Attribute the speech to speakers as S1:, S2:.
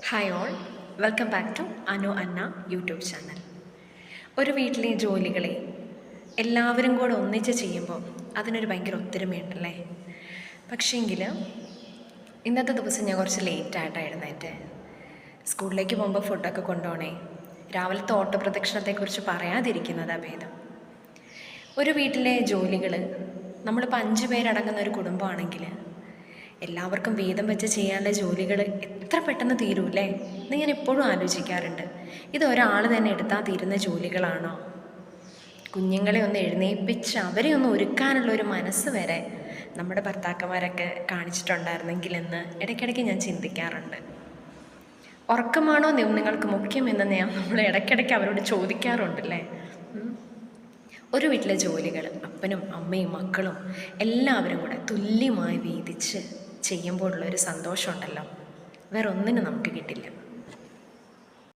S1: Hi all, welcome back to Anu Anna YouTube channel. ഒരു വീട്ടിലെ ജോലികളെ എല്ലാവരും കൂടെ ഒന്നിച്ച് ചെയ്യുമ്പോൾ അതിനൊരു ഭയങ്കര ഒത്തൊരുമയുണ്ടല്ലേ. പക്ഷേങ്കിൽ ഇന്നത്തെ ദിവസം ഞാൻ കുറച്ച് ലേറ്റായിട്ടാണ് എഴുന്നേറ്റ്. സ്കൂളിലേക്ക് പോകുമ്പോൾ ഫുഡൊക്കെ കൊണ്ടുപോകണേ. രാവിലത്തെ ഓട്ടപ്രദക്ഷിണത്തെക്കുറിച്ച് പറയാതിരിക്കുന്നതാണ് ഭേദം. ഒരു വീട്ടിലെ ജോലികൾ നമ്മളിപ്പോൾ 5 പേരടങ്ങുന്ന ഒരു കുടുംബമാണെങ്കിൽ എല്ലാവർക്കും വീതം വെച്ച് ചെയ്യാനുള്ള ജോലികൾ എത്ര പെട്ടെന്ന് തീരൂല്ലേ എന്ന് ഞാൻ എപ്പോഴും ആലോചിക്കാറുണ്ട്. ഇത് ഒരാൾ തന്നെ എടുത്താൽ തീരുന്ന ജോലികളാണോ? കുഞ്ഞുങ്ങളെ ഒന്ന് എഴുന്നേൽപ്പിച്ച് അവരെ ഒന്ന് ഒരുക്കാനുള്ള ഒരു മനസ്സ് വരെ നമ്മുടെ ഭർത്താക്കന്മാരൊക്കെ കാണിച്ചിട്ടുണ്ടായിരുന്നെങ്കിലെന്ന് ഇടയ്ക്കിടയ്ക്ക് ഞാൻ ചിന്തിക്കാറുണ്ട്. ഉറക്കമാണോ നിങ്ങൾക്ക് മുഖ്യമെന്ന് നമ്മൾ ഇടയ്ക്കിടയ്ക്ക് അവരോട് ചോദിക്കാറുണ്ടല്ലേ. ഒരു വീട്ടിലെ ജോലികൾ അപ്പനും അമ്മയും മക്കളും എല്ലാവരും കൂടെ തുല്യമായി വീതിച്ച് ചെയ്യുമ്പോഴുള്ളൊരു സന്തോഷമുണ്ടല്ലോ, വേറെ ഒന്നിനും നമുക്ക് കിട്ടില്ല.